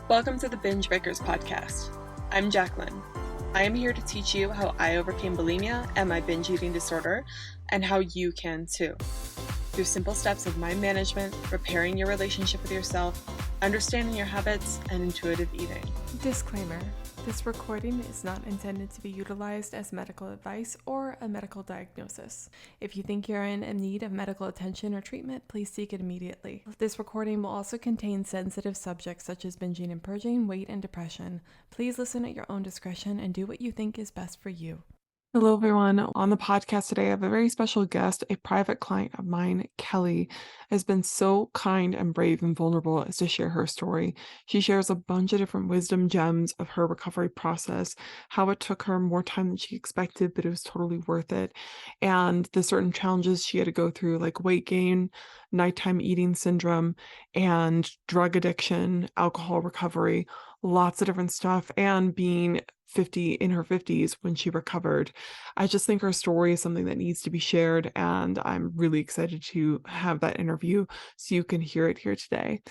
Welcome to the Binge Breakers podcast. I'm Jacqueline. I am here to teach you how I overcame bulimia and my binge eating disorder, and how you can too. Through simple steps of mind management, repairing your relationship with yourself, understanding your habits, and intuitive eating. Disclaimer: this recording is not intended to be utilized as medical advice or a medical diagnosis. If you think you're in need of medical attention or treatment, please seek it immediately. This recording will also contain sensitive subjects such as binging and purging, weight, and depression. Please listen at your own discretion and do what you think is best for you. Hello, everyone. On the podcast today, I have a very special guest. A private client of mine, Kelley, has been so kind and brave and vulnerable as to share her story. She shares a bunch of different wisdom gems of her recovery process, how it took her more time than she expected, but it was totally worth it, and the certain challenges she had to go through, like weight gain, nighttime eating syndrome, and drug addiction, alcohol recovery, lots of different stuff, and being in her 50s when she recovered. I just think her story is something that needs to be shared, and I'm really excited to have that interview so you can hear it here today.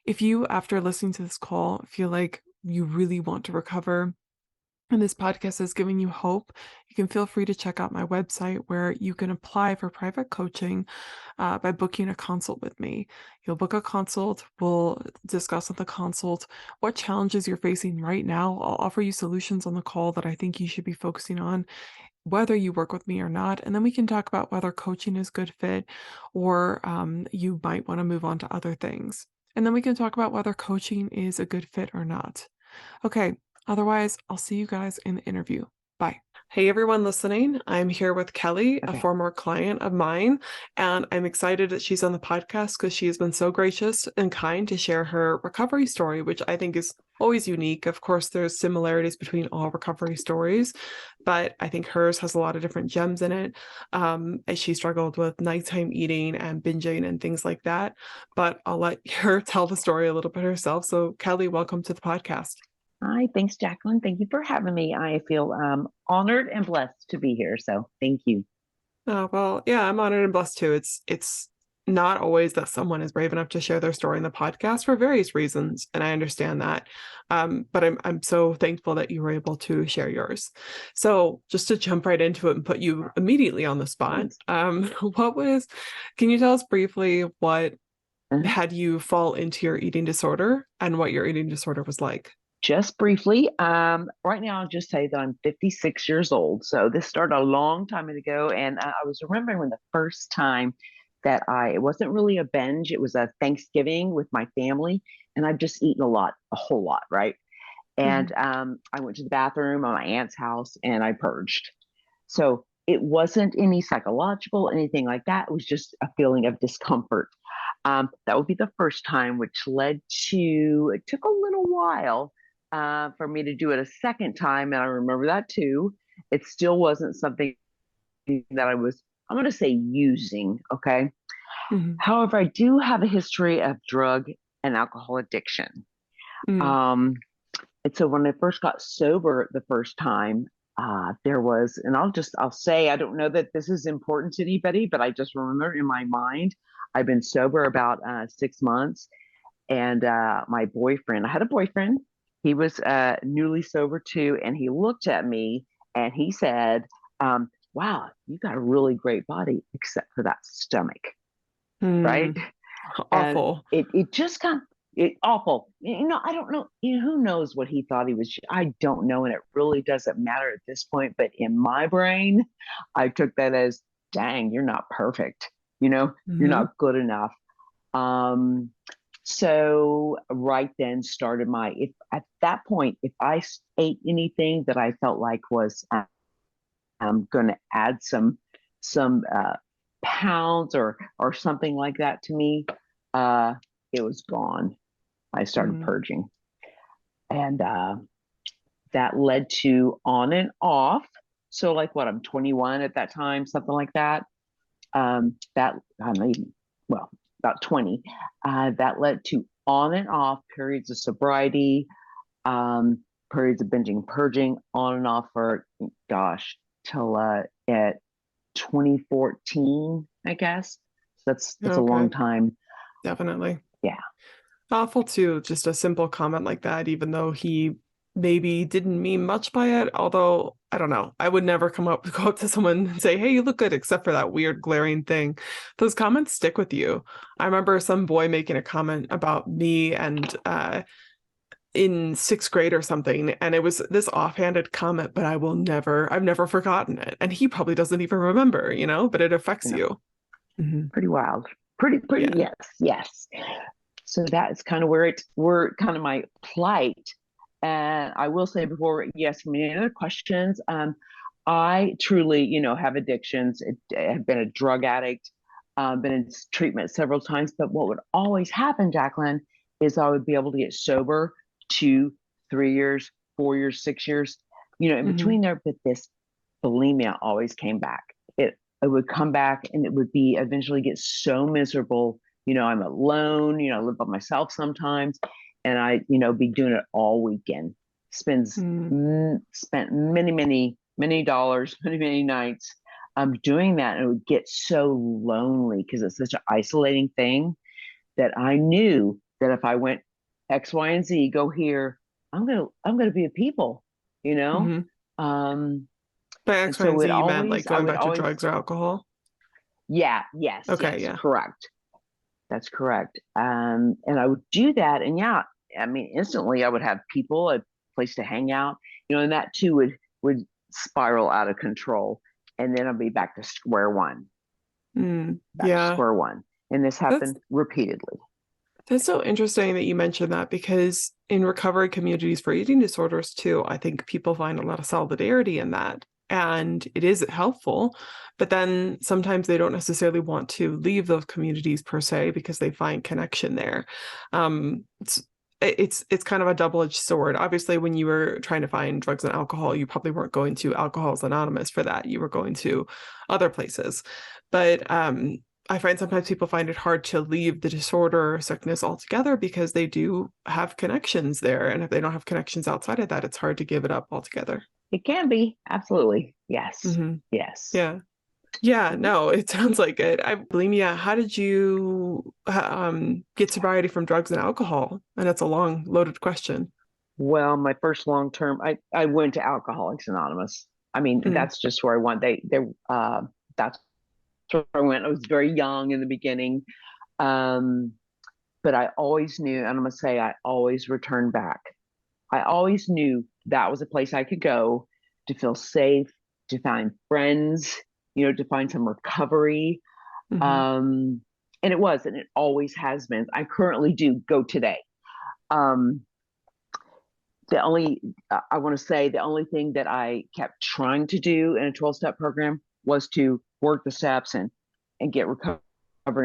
If you, after listening to this call, feel like you really want to recover and this podcast is giving you hope, you can feel free to check out my website where you can apply for private coaching by booking a consult with me. You'll book a consult. We'll discuss at the consult what challenges you're facing right now. I'll offer you solutions on the call that I think you should be focusing on, whether you work with me or not. And then we can talk about whether coaching is a good fit, or you might want to move on to other things. And then we can talk about whether coaching is a good fit or not. Okay. Otherwise, I'll see you guys in the interview. Bye. Hey, everyone listening. I'm here with Kelley, a former client of mine, and I'm excited that she's on the podcast because she has been so gracious and kind to share her recovery story, which I think is always unique. Of course, there's similarities between all recovery stories, but I think hers has a lot of different gems in it, as she struggled with nighttime eating and binging and things like that. But I'll let her tell the story a little bit herself. So, Kelley, welcome to the podcast. Hi, thanks, Jacqueline. Thank you for having me. I feel honored and blessed to be here. So thank you. Oh, well, yeah, I'm honored and blessed too. It's not always that someone is brave enough to share their story in the podcast for various reasons, and I understand that. But I'm so thankful that you were able to share yours. So just to jump right into it and put you immediately on the spot, can you tell us briefly what had you fall into your eating disorder and what your eating disorder was like? Just briefly, right now I'll just say that I'm 56 years old. So this started a long time ago. And I was remembering when the first time that it wasn't really a binge, it was a Thanksgiving with my family. And I've just eaten a whole lot, right? And I went to the bathroom on my aunt's house and I purged. So it wasn't any psychological, anything like that. It was just a feeling of discomfort. That would be the first time, which led to, it took a little while for me to do it a second time. And I remember that too. It still wasn't something that I'm going to say using. Okay. However, I do have a history of drug and alcohol addiction. And so when I first got sober the first time, there was, and I'll say, I don't know that this is important to anybody, but I just remember in my mind, I've been sober about 6 months. And my boyfriend, I had a boyfriend. He was newly sober too. And he looked at me and he said, wow, you got a really great body, except for that stomach. Right? Awful. And it just got awful. I don't know. Who knows what he thought he was? I don't know. And it really doesn't matter at this point. But in my brain, I took that as, dang, you're not perfect. You're not good enough. So right then started at that point, if I ate anything that I felt like was going to add some pounds or something like that to me, it was gone. I started purging, and that led to on and off. So like I'm 21 at that time, something like that. About 20. That led to on and off periods of sobriety, periods of binging, purging, on and off for, till at 2014, I guess. So that's a long time. Definitely. Yeah. Awful too, just a simple comment like that, even though he maybe didn't mean much by it. Although, I don't know, I would never go up to someone and say, "Hey, you look good," except for that weird glaring thing. Those comments stick with you. I remember some boy making a comment about me and in sixth grade or something, and it was this offhanded comment, but I've never forgotten it. And he probably doesn't even remember, but it affects You know, you. Mhm. pretty wild. Pretty, Yeah. yes, yes. So that's kind of we're kind of my plight. And I will say before you ask me any other questions, I truly, have addictions. Have been a drug addict, been in treatment several times. But what would always happen, Jacqueline, is I would be able to get sober 2, 3 years, 4 years, 6 years, in Hmm. between there. But this bulimia always came back. It would come back and it would be eventually get so miserable. I'm alone, I live by myself sometimes, and I, be doing it all weekend. Mm. Spent many, many, many dollars, many, many nights doing that. And it would get so lonely because it's such an isolating thing that I knew that if I went X, Y, and Z, go here, I'm gonna be a people, you know? Hmm. Um, By and X, Y, and so Z, you meant like I going would back to always, drugs or alcohol? yeah, yes, Okay, yes, yeah. correct. That's correct. And I would do that. And yeah, I mean, instantly I would have people, a place to hang out, and that too would spiral out of control. And then I'd be back to square one, back to Yeah. square one. And this That's happened repeatedly. that's so interesting that you mentioned that because in recovery communities for eating disorders too, I think people find a lot of solidarity in that. And it is helpful, but then sometimes they don't necessarily want to leave those communities per se because they find connection there. It's kind of a double-edged sword. Obviously, when you were trying to find drugs and alcohol, you probably weren't going to Alcoholics Anonymous for that. You were going to other places. But I find sometimes people find it hard to leave the disorder or sickness altogether because they do have connections there. And if they don't have connections outside of that, it's hard to give it up altogether. It can be. Absolutely. Yes. Hmm. Yes. Yeah. Yeah, no, it sounds like it. I bulimia. How did you get sobriety from drugs and alcohol? And that's a long, loaded question. Well, my first long term, I went to Alcoholics Anonymous. I mean, Mm, that's just where I went. That's where I went. I was very young in the beginning. Um, but I always knew, and I'm gonna say I always returned back. I always knew that was a place I could go to feel safe, to find friends, to find some recovery. hmm. Um, and it was, and it always has been. I currently do go today. Um, the only, I want to say, the only thing that I kept trying to do in a 12-step program was to work the steps and get recovery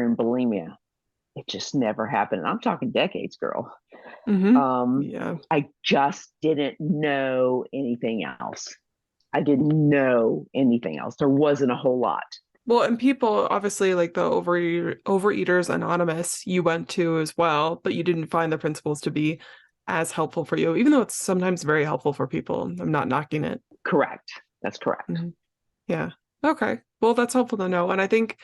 in bulimia. It just never happened. And I'm talking decades, girl. Hmm. Um, Yeah. I just didn't know anything else. I didn't know anything else. There wasn't a whole lot. Well, and people obviously like the Overeaters Anonymous you went to as well, but you didn't find the principles to be as helpful for you, even though it's sometimes very helpful for people. I'm not knocking it. Correct. That's correct. Mhm. Yeah. Okay. Well, that's helpful to know. And I think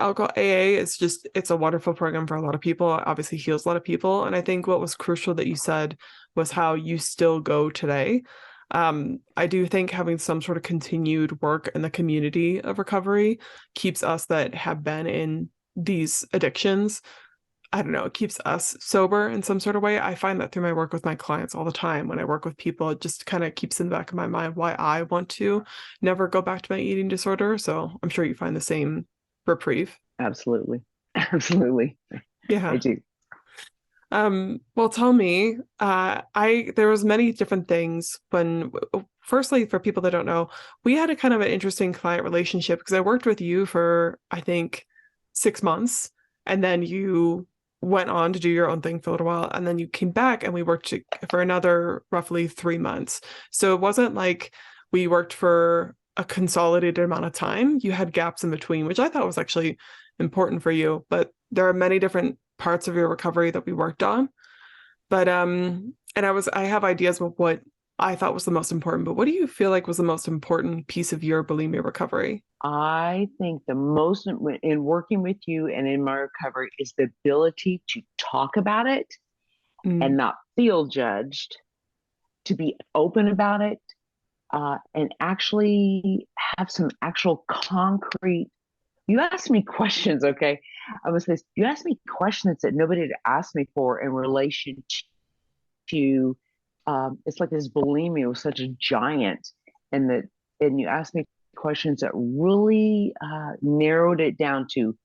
alcohol AA is just it's a wonderful program for a lot of people. It obviously heals a lot of people. And I think what was crucial that you said was how you still go today. I do think having some sort of continued work in the community of recovery keeps us that have been in these addictions. I don't know, it keeps us sober in some sort of way. I find that through my work with my clients all the time. When I work with people, it just kind of keeps in the back of my mind why I want to never go back to my eating disorder. So I'm sure you find the same reprieve. Absolutely. Absolutely. I Yeah. do. Well, tell me, there was many different things when, firstly, for people that don't know, we had a kind of an interesting client relationship because I worked with you for, I think, 6 months, and then you went on to do your own thing for a little while, and then you came back and we worked for another roughly 3 months. So it wasn't like we worked for a consolidated amount of time. You had gaps in between, which I thought was actually important for you, but there are many different parts of your recovery that we worked on. But and I have ideas of what I thought was the most important, but what do you feel like was the most important piece of your bulimia recovery? I think the most in working with you and in my recovery is the ability to talk about it and not feel judged, to be open about it, and actually have some actual concrete. You asked me questions, okay? I was this. You asked me questions that nobody had asked me for in relation to. It's like this bulimia was such a giant, and and you asked me questions that really narrowed it down to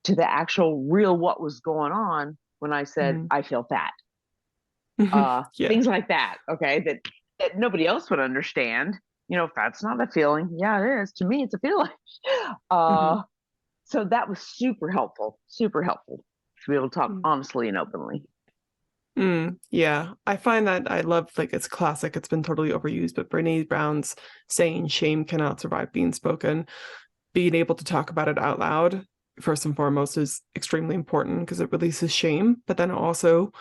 the actual real what was going on when I said I feel fat. Yeah. Things like that, okay, that nobody else would understand. Fat's not a feeling. Yeah, it is. To me, it's a feeling. Mhm. So that was super helpful to be able to talk honestly and openly. Yeah, I find that I love, like, it's classic, it's been totally overused, but Brene Brown's saying shame cannot survive being spoken. Being able to talk about it out loud, first and foremost, is extremely important because it releases shame, but then also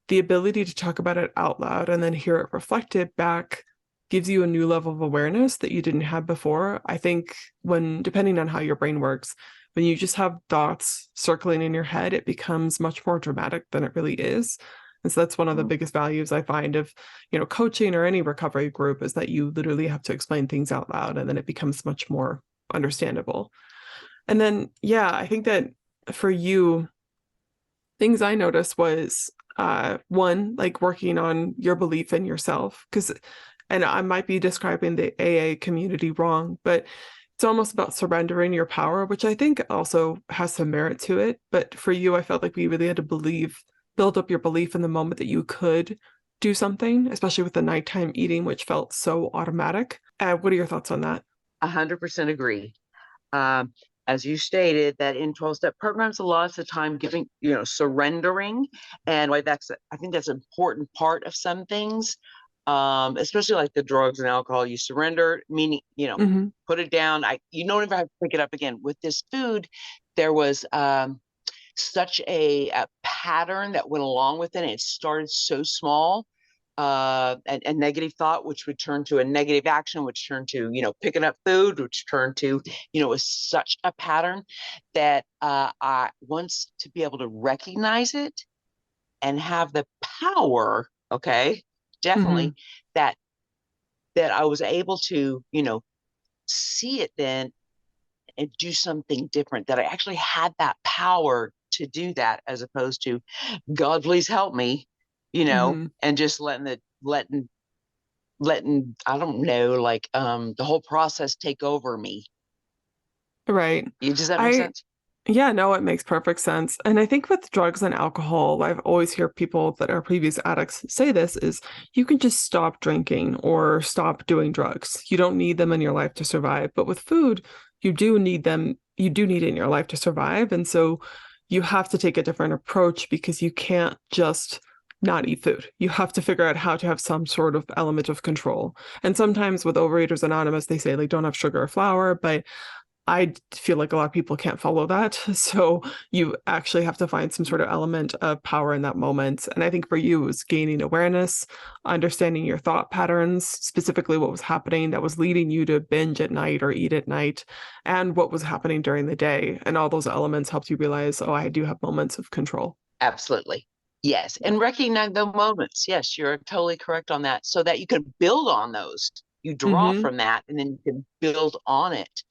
the ability to talk about it out loud and then hear it reflected back gives you a new level of awareness that you didn't have before. I think depending on how your brain works, when you just have thoughts circling in your head, it becomes much more dramatic than it really is. And so that's one of the biggest values I find of, coaching or any recovery group, is that you literally have to explain things out loud and then it becomes much more understandable. And then, yeah, I think that for you, things I noticed was one, like working on your belief in yourself, and I might be describing the AA community wrong, but it's almost about surrendering your power, which I think also has some merit to it. But for you, I felt like we really had to build up your belief in the moment that you could do something, especially with the nighttime eating, which felt so automatic. What are your thoughts on that? 100% agree. Um, as you stated, that in 12-step programs, a lot of the time giving, surrendering. And why I think that's an important part of some things, especially like the drugs and alcohol. You surrender, meaning, put it down. You don't ever have to pick it up again. With this food, there was such a pattern that went along with it. And it started so small. A negative thought, which would turn to a negative action, which turned to, picking up food, which turned to, was such a pattern that I wants to be able to recognize it and have the power, okay, definitely, that I was able to, see it then and do something different, that I actually had that power to do that, as opposed to, God, please help me, and just letting I don't know, like the whole process take over me. Right. Does that make I sense? Yeah, no, it makes perfect sense. And I think with drugs and alcohol, I've always heard people that are previous addicts say this, is you can just stop drinking or stop doing drugs. You don't need them in your life to survive. But with food, you do need them. You do need it in your life to survive. And so you have to take a different approach, because you can't just not eat food. You have to figure out how to have some sort of element of control. And sometimes with Overeaters Anonymous, they say, like, don't have sugar or flour, but I feel like a lot of people can't follow that. So you actually have to find some sort of element of power in that moment. And I think for you, it was gaining awareness, understanding your thought patterns, specifically what was happening that was leading you to binge at night or eat at night, and what was happening during the day. And all those elements helped you realize, oh, I do have moments of control. Absolutely. Yes. And recognize the moments. Yes, you're totally correct on that. So that you can build on those. You draw from that and then you can build on it.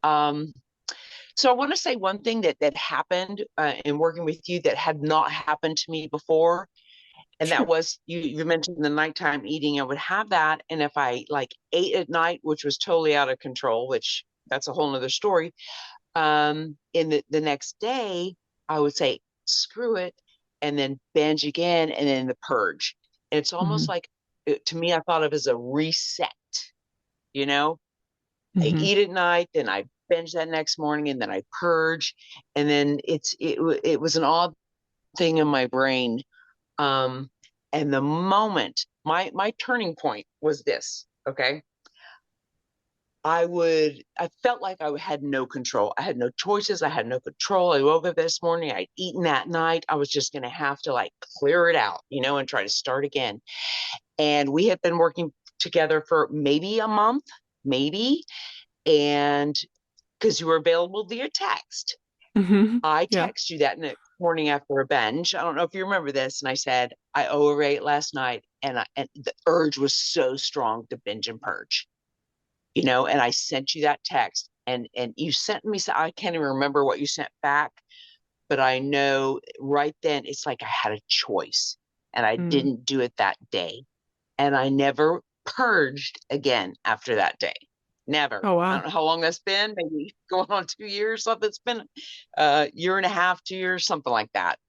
So I want to say one thing that happened in working with you that had not happened to me before. And that was, you mentioned the nighttime eating. I would have that. And if I like ate at night, which was totally out of control, which that's a whole nother story. In the next day, I would say, screw it, and then binge again, and then the purge. And it's almost like, to me, I thought of as a reset, I eat at night, then I binge that next morning, and then I purge. And then it was an odd thing in my brain. And the moment, my turning point was this, okay? I felt like I had no control. I had no choices. I had no control. I woke up this morning, I'd eaten that night. I was just going to have to like clear it out, and try to start again. And we had been working together for maybe a month, maybe. And because you were available via text, I text you that morning after a binge. I don't know if you remember this. And I said, I overate last night, and the urge was so strong to binge and purge, and I sent you that text, and you sent me, so I can't even remember what you sent back, but I know right then it's like I had a choice, and I Mm. didn't do it that day. And I never purged again after that day. Never. Oh, I wow. don't know how long that's been, maybe going on 2 years, something. It's been a year and a half, 2 years, something like that.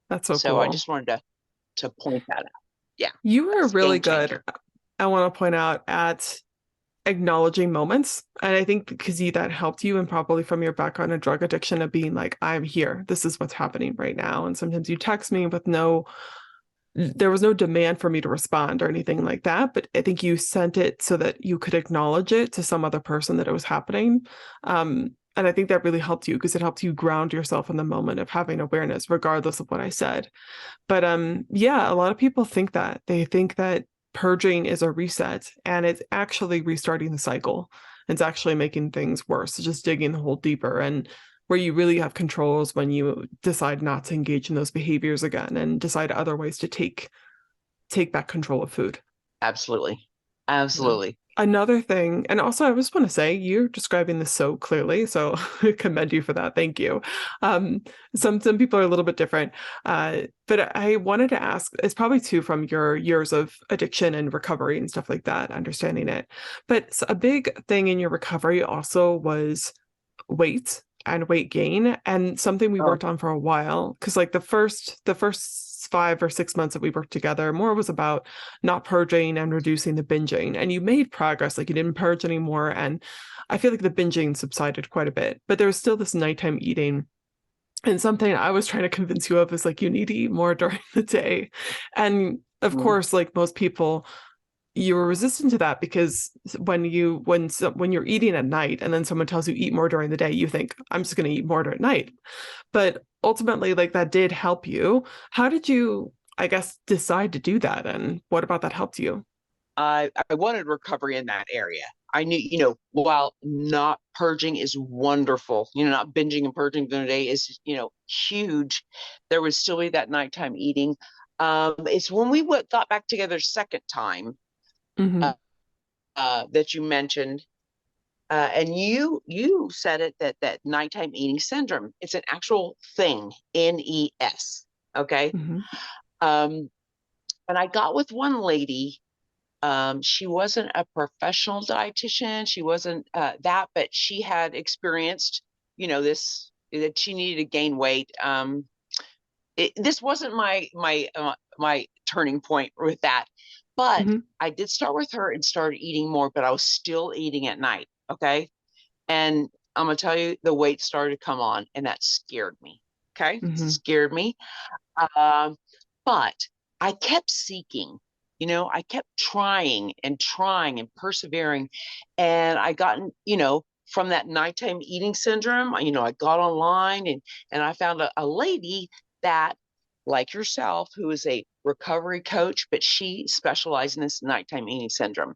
That's so So I cool. just wanted to point that out. Yeah, You were it's a really game good. changer. I want to point out at acknowledging moments. And I think because that helped you, and probably from your background in drug addiction, of being like, I'm here. This is what's happening right now. And sometimes you text me with there was no demand for me to respond or anything like that. But I think you sent it so that you could acknowledge it to some other person that it was happening. And I think that really helped you, because it helped you ground yourself in the moment of having awareness, regardless of what I said. But yeah, a lot of people think that. They think that purging is a reset, and it's actually restarting the cycle. It's actually making things worse, just digging the hole deeper. And where you really have control is when you decide not to engage in those behaviors again and decide other ways to take back control of food. Absolutely. Yeah. Absolutely. Another thing, and also I just want to say, you're describing this so clearly, so I commend you for that. Thank you. Um, some people are a little bit different, but I wanted to ask, it's probably too from your years of addiction and recovery and stuff like that, understanding it. But a big thing in your recovery also was weight and weight gain, and something we Oh, worked on for a while, because like the first 5 or 6 months that we worked together more was about not purging and reducing the binging, and you made progress. Like, you didn't purge anymore, and I feel like the binging subsided quite a bit, but there was still this nighttime eating. And something I was trying to convince you of is like, you need to eat more during the day. And of mhm. course, like most people, you were resistant to that, because when you're eating at night and then someone tells you eat more during the day, you think, I'm just going to eat more at night. But ultimately, like, that did help you. How did you, I guess, decide to do that, and what about that helped you? I wanted recovery in that area. I knew, while not purging is wonderful, not binging and purging during the day is, huge. There would still be that nighttime eating. It's when we got back together second time, Mm-hmm. uh, that you mentioned, and you said it, that nighttime eating syndrome. It's an actual thing, NES. Okay. Mm-hmm. Um, and I got with one lady. She wasn't a professional dietitian. She wasn't that, but she had experienced, this, that she needed to gain weight. This wasn't my turning point with that, but Mm-hmm. I did start with her and started eating more, but I was still eating at night. Okay, and I'm gonna tell you, the weight started to come on, and that scared me. Okay, Mm-hmm. scared me. Um, but I kept seeking, I kept trying and persevering. And I gotten, from that nighttime eating syndrome, I got online, and I found a lady that, like yourself, who is a recovery coach, but she specialized in this nighttime eating syndrome.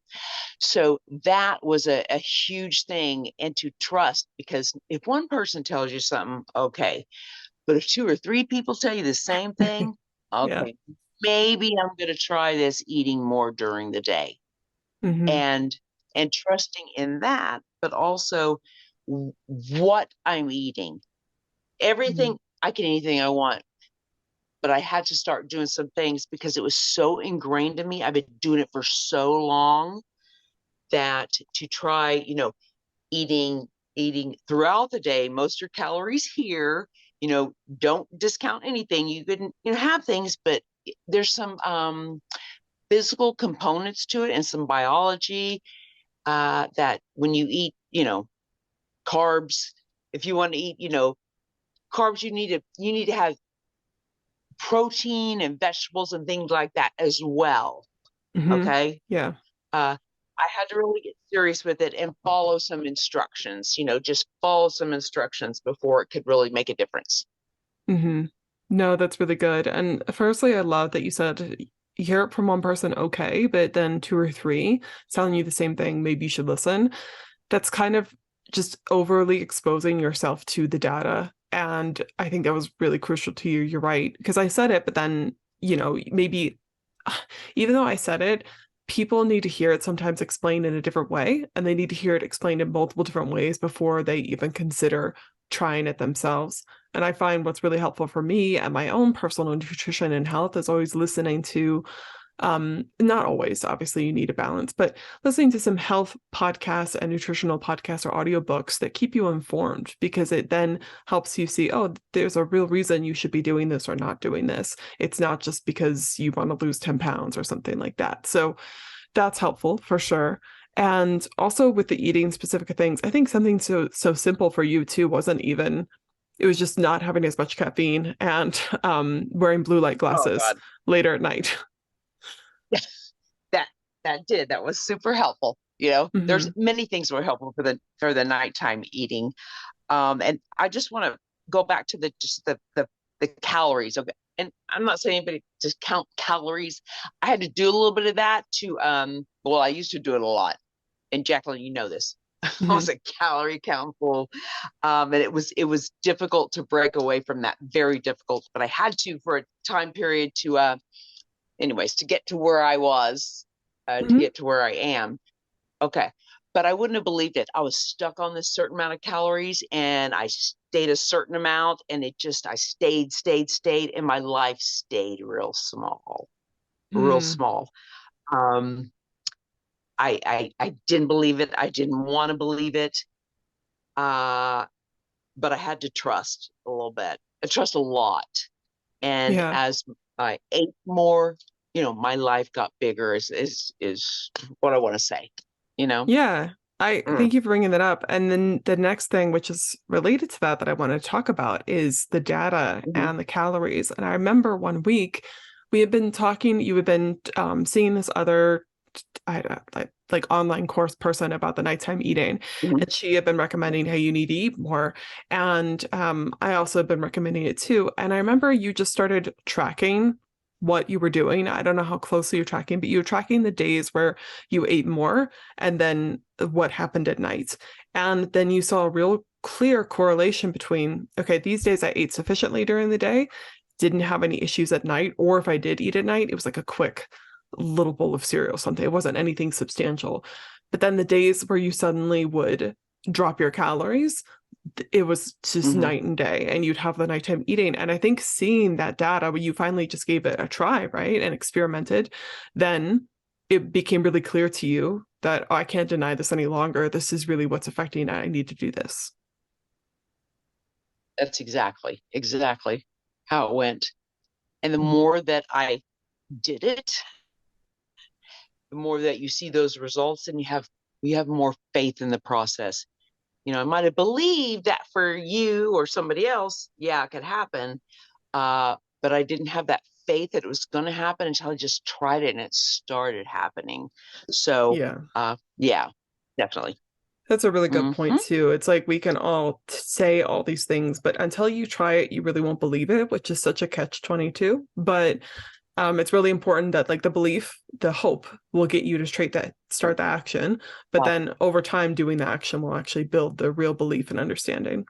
So that was a huge thing, and to trust, because if one person tells you something, okay, but if two or three people tell you the same thing, Yeah. okay, maybe I'm going to try this, eating more during the day, Mm-hmm. and trusting in that, but also what I'm eating. Mm-hmm. Everything, I can eat anything I want, but I had to start doing some things because it was so ingrained in me. I've been doing it for so long, that to try, eating throughout the day, most of your calories here, don't discount anything. You can, have things, but there's some physical components to it, and some biology, that when you eat, carbs, if you want to eat, carbs, you need to have protein and vegetables and things like that as well. Mm-hmm. Okay. Yeah. uh, I had to really get serious with it and follow some instructions, just follow some instructions before it could really make a difference. Mm-hmm. No, that's really good. And firstly, I love that you said you hear it from one person, okay, but then two or three telling you the same thing, maybe you should listen. That's kind of just overly exposing yourself to the data And I think that was really crucial to you. You're right. Because I said it, but then, maybe even though I said it, people need to hear it sometimes explained in a different way. And they need to hear it explained in multiple different ways before they even consider trying it themselves. And I find what's really helpful for me and my own personal nutrition and health is always listening to not always, obviously you need a balance, but listening to some health podcasts and nutritional podcasts or audiobooks that keep you informed, because it then helps you see, oh, there's a real reason you should be doing this or not doing this. It's not just because you want to lose 10 pounds or something like that. So that's helpful for sure. And also with the eating specific things, I think something so simple for you too it was just not having as much caffeine and wearing blue light glasses later at night. That was super helpful. There's many things that were helpful for the nighttime eating. And I just want to go back to the calories. Okay. And I'm not saying anybody just count calories. I had to do a little bit of that I used to do it a lot. And Jacqueline, you know this. I was a calorie count fool. And it was difficult to break away from that, very difficult, but I had to for a time period to get to where I was, to get to where I am. Okay. But I wouldn't have believed it. I was stuck on this certain amount of calories and I stayed a certain amount, and I stayed, and my life stayed real small. I didn't believe it. I didn't want to believe it. But I had to trust a little bit. I trust a lot. And as I ate more, my life got bigger is what I want to say, Yeah. I thank you for bringing that up. And then the next thing, which is related to that I want to talk about, is the data and the calories. And I remember one week we had been talking, you had been seeing this other like online course person about the nighttime eating, and she had been recommending how you need to eat more, and I also have been recommending it too. And I remember you just started tracking what you were doing. I don't know how closely you're tracking, but you were tracking the days where you ate more and then what happened at night, and then you saw a real clear correlation between, okay, these days I ate sufficiently during the day, didn't have any issues at night, or if I did eat at night, it was like a quick little bowl of cereal, something. It wasn't anything substantial. But then the days where you suddenly would drop your calories, it was just night and day, and you'd have the nighttime eating. And I think seeing that data, when you finally just gave it a try, right, and experimented, then it became really clear to you that, oh, I can't deny this any longer. This is really what's affecting it. I need to do this. That's exactly how it went. And the more that I did it, the more that you see those results, and you have more faith in the process. I might have believed that for you or somebody else, it could happen. But I didn't have that faith that it was going to happen until I just tried it and it started happening. So, definitely. That's a really good point too. It's like we can all say all these things, but until you try it, you really won't believe it, which is such a catch-22. But it's really important that like the belief, the hope will get you to start the action. But then over time, doing the action will actually build the real belief and understanding.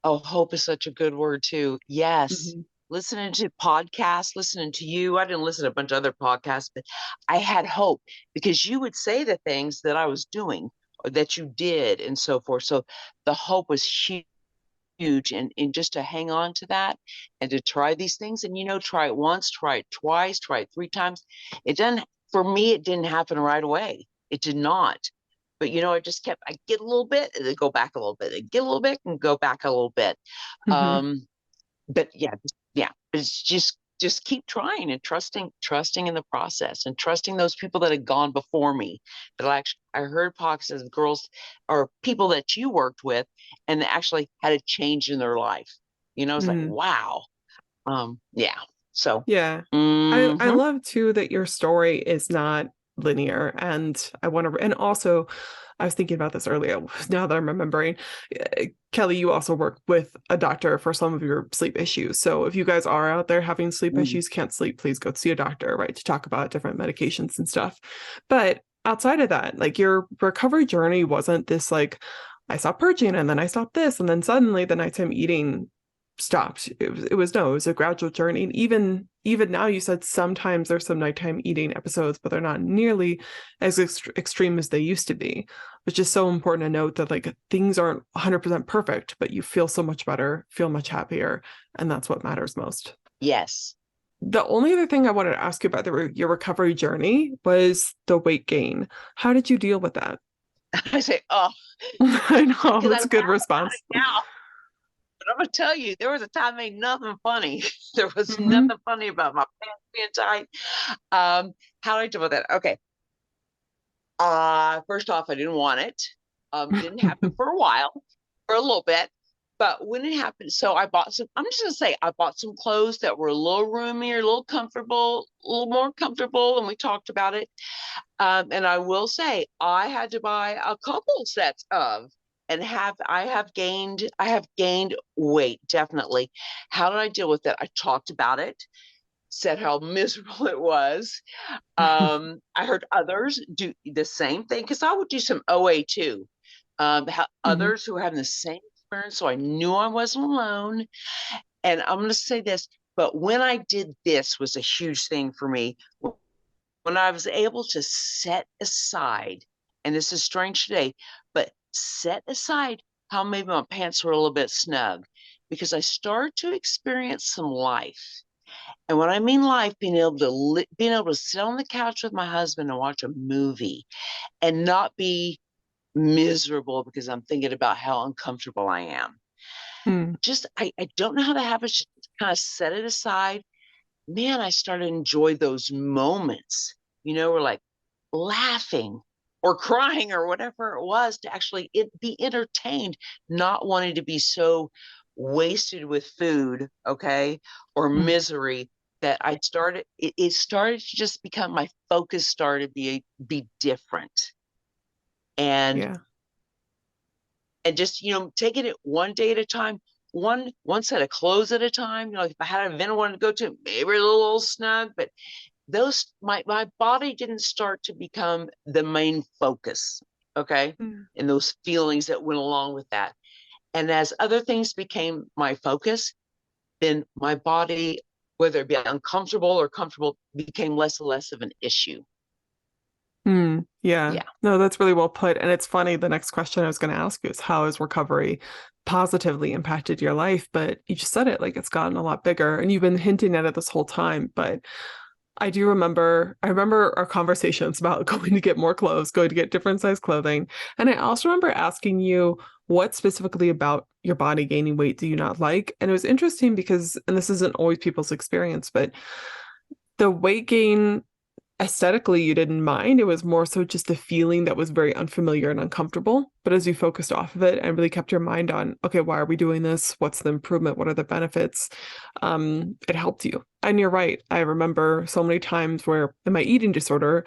Oh, hope is such a good word too. Yes. Listening to podcasts, listening to you. I didn't listen to a bunch of other podcasts, but I had hope because you would say the things that I was doing or that you did and so forth. So the hope was huge. And just to hang on to that and to try these things, and try it once, try it twice, try it 3 times. For me, it didn't happen right away. It did not. But I just I get a little bit and then go back a little bit, and get a little bit and go back a little bit. But it's just keep trying and trusting in the process, and trusting those people that had gone before me. That I heard podcasts of girls or people that you worked with, and they actually had a change in their life. It's like, wow. So I love too that your story is not linear, and and also I was thinking about this earlier now that I'm remembering. Kelley, you also work with a doctor for some of your sleep issues. So if you guys are out there having sleep issues, can't sleep, please go see a doctor, right? To talk about different medications and stuff. But outside of that, like your recovery journey wasn't this like I stopped purging and then I stopped this. And then suddenly the nighttime eating stopped. It was a gradual journey. And even now, you said sometimes there's some nighttime eating episodes, but they're not nearly as extreme as they used to be, which is so important to note that like things aren't 100% perfect, but you feel so much better, feel much happier. And that's what matters most. Yes. The only other thing I wanted to ask you about your recovery journey was the weight gain. How did you deal with that? I say, oh, I know, because I that's a good laugh about response. it now. But I'm gonna tell you, there was a time ain't nothing funny. There was Mhm. nothing funny about my pants being tight. How do I deal with that? Okay. First off, I didn't want it. Didn't happen for a while, for a little bit. But when it happened, so I bought some, I'm just gonna say I bought some clothes that were a little roomier, a little comfortable, a little more comfortable, and we talked about it. And I will say I had to buy a couple sets of and I have gained weight, definitely. How did I deal with it? I talked about it, said how miserable it was. I heard others do the same thing because I would do some OA too. Mhm. Others who were having the same experience, so I knew I wasn't alone. And I'm going to say this, but when I did this was a huge thing for me. When I was able to set aside, and this is strange today, but set aside how maybe my pants were a little bit snug because I started to experience some life. And when I mean life, being able to sit on the couch with my husband and watch a movie and not be miserable because I'm thinking about how uncomfortable I am. Mm. I don't know how that happens. Just kind of set it aside. Man, I started to enjoy those moments. We're like laughing or crying or whatever it was to actually be entertained, not wanting to be so wasted with food, okay, or Mm. misery that it started to just become my focus started to be different. And Yeah. just taking it one day at a time, one set of clothes at a time. If I had an event I wanted to go to, maybe a little snug, but those my body didn't start to become the main focus, okay, Mm. and those feelings that went along with that. And as other things became my focus, then my body, whether it be uncomfortable or comfortable, became less and less of an issue. Mm. Yeah. Yeah. No, that's really well put. And it's funny, the next question I was going to ask you is how has recovery positively impacted your life? But you just said it, like it's gotten a lot bigger and you've been hinting at it this whole time. But I remember our conversations about going to get more clothes, going to get different size clothing. And I also remember asking you what specifically about your body gaining weight do you not like? And it was interesting because, and this isn't always people's experience, but the weight gain aesthetically you didn't mind. It was more so just the feeling that was very unfamiliar and uncomfortable. But as you focused off of it and really kept your mind on, okay, why are we doing this? What's the improvement? What are the benefits? It helped you. And you're right. I remember so many times where in my eating disorder,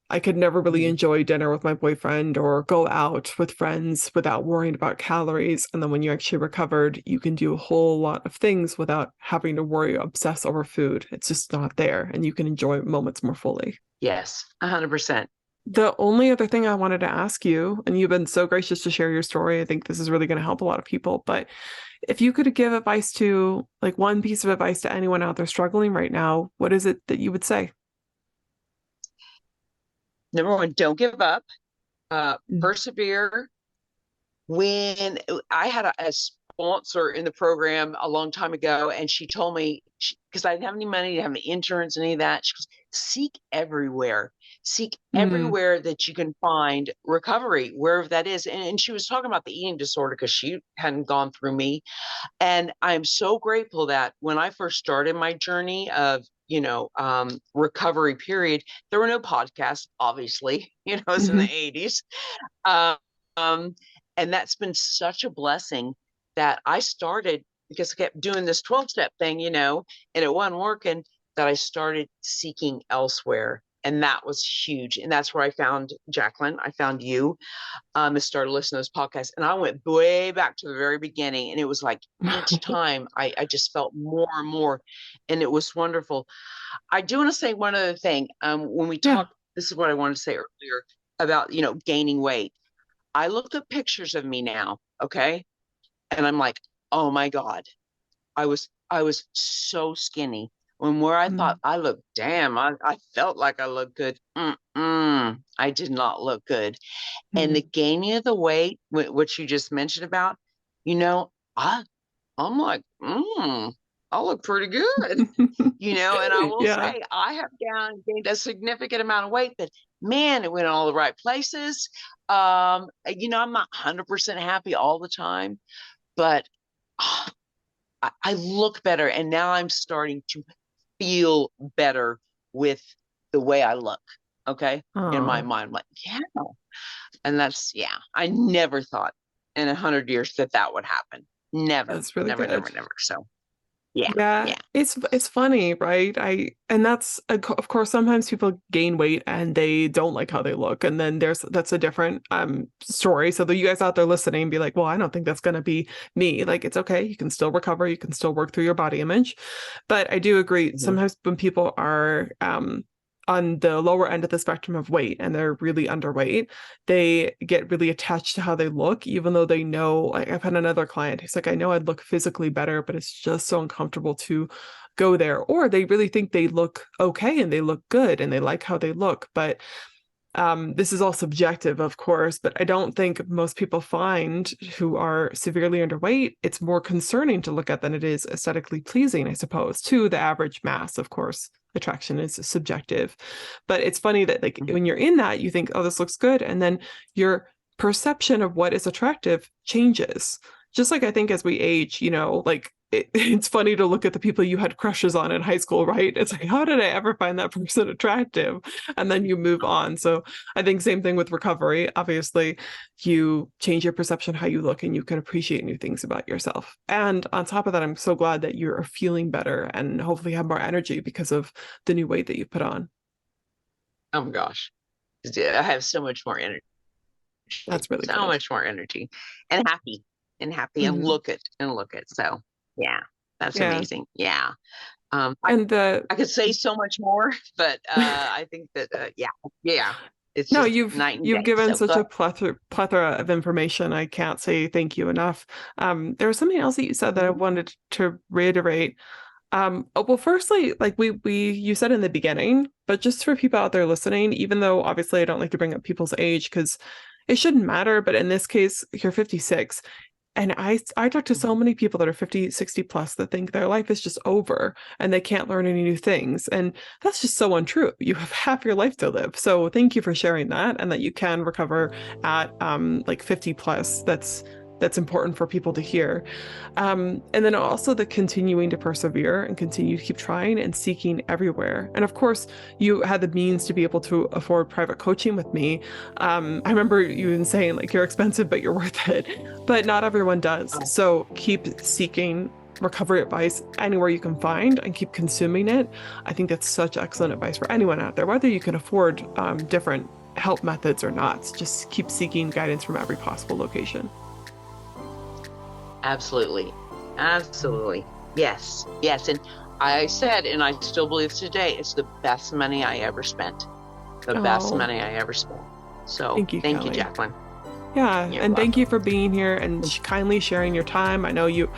I could never really Mhm. enjoy dinner with my boyfriend or go out with friends without worrying about calories. And then when you actually recovered, you can do a whole lot of things without having to worry, obsess over food. It's just not there, and you can enjoy moments more fully. Yes, 100%. The only other thing I wanted to ask you, and you've been so gracious to share your story, I think this is really going to help a lot of people, but if you could give advice to, like one piece of advice to anyone out there struggling right now, what is it that you would say? Number one, don't give up. Mm. Persevere. When I had a sponsor in the program a long time ago, and she told me, because I didn't have any money, didn't have any insurance, any of that, she goes, seek Mm. everywhere that you can find recovery, wherever that is. And she was talking about the eating disorder because she hadn't gone through me. And I'm so grateful that when I first started my journey of, recovery period, there were no podcasts, obviously, it's in the Mhm. 80s. Um, and that's been such a blessing that I started because I kept doing this 12-step thing, and it wasn't working, that I started seeking elsewhere. And that was huge. And that's where I found Jacqueline. I found you, and started listening to those podcasts. And I went way back to the very beginning. And it was like each time I just felt more and more. And it was wonderful. I do want to say one other thing. When we Yeah. talk, this is what I wanted to say earlier about, gaining weight. I look at pictures of me now, okay? And I'm like, oh my God, I was so skinny. Where I thought I looked, damn, I felt like I looked good. I did not look good. And the gaining of the weight, which you just mentioned about, you know, I'm like, I look pretty good, and I will Yeah. say I have gained a significant amount of weight, but man, it went in all the right places. I'm not 100% happy all the time, but I look better, and now I'm starting to feel better with the way I look. Okay. In my Oh, mind, I'm like, yeah. And yeah, I never thought in 100 years that would happen. Never, that's really never, never, good. never. So yeah, Yeah, yeah. it's funny, right? And that's of course sometimes people gain weight and they don't like how they look, and then that's a different story. So that you guys out there listening be like, well, I don't think that's gonna be me. Like it's okay, you can still recover, you can still work through your body image. But I do agree, Mhm. sometimes when people are on the lower end of the spectrum of weight and they're really underweight, they get really attached to how they look, even though they know, like I've had another client who's like, I know I'd look physically better, but it's just so uncomfortable to go there. Or they really think they look okay and they look good and they like how they look. But this is all subjective, of course, but I don't think most people find who are severely underweight, it's more concerning to look at than it is aesthetically pleasing, I suppose, to the average mass, of course. Attraction is subjective. But it's funny that like Mhm. when you're in that, you think, oh, this looks good. And then your perception of what is attractive changes. Just like I think as we age, like it's funny to look at the people you had crushes on in high school, right? It's like, how did I ever find that person attractive? And then you move on. So I think same thing with recovery. Obviously, you change your perception how you look and you can appreciate new things about yourself. And on top of that, I'm so glad that you're feeling better and hopefully have more energy because of the new weight that you put on. Oh my gosh. Yeah, I have so much more energy, That's really so good. much more energy, and happy and Mm-hmm. look it. So yeah, that's Yeah. amazing. Yeah. I, And the I could say so much more, but I think that, yeah, it's no, just you've night and you've day. given So such good. a plethora of information. I can't say thank you enough. There was something else that you said that I Mhm. wanted to reiterate. Well, firstly, like you said in the beginning, but just for people out there listening, even though obviously I don't like to bring up people's age because it shouldn't matter, but in this case, you're 56. And I talk to so many people that are 50, 60 plus that think their life is just over and they can't learn any new things. And that's just so untrue. You have half your life to live. So thank you for sharing that and that you can recover at like 50 plus. That's important for people to hear. And then also the continuing to persevere and continue to keep trying and seeking everywhere. And of course, you had the means to be able to afford private coaching with me. I remember you even saying like you're expensive, but you're worth it. But not everyone does. So keep seeking recovery advice anywhere you can find and keep consuming it. I think that's such excellent advice for anyone out there, whether you can afford different help methods or not. Just keep seeking guidance from every possible location. Absolutely. Absolutely. Yes. Yes. And I said, and I still believe today, it's the best money I ever spent. The best Oh, money I ever spent. So thank you, thank you, Kellly. Jacqueline. Yeah, You're and thank you welcome. for being here and kindly sharing your time. I know you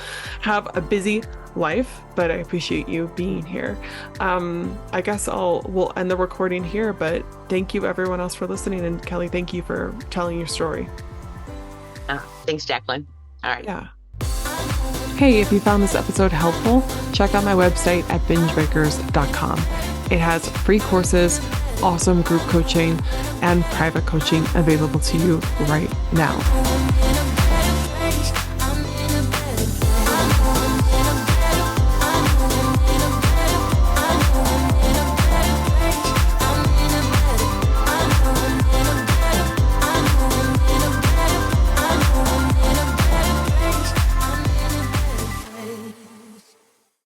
have a busy life, but I appreciate you being here. I guess we'll end the recording here, but thank you everyone else for listening. And Kelley, thank you for telling your story. Thanks, Jacqueline. All right. Yeah. Hey, if you found this episode helpful, check out my website at bingebreakers.com. It has free courses, awesome group coaching, and private coaching available to you right now.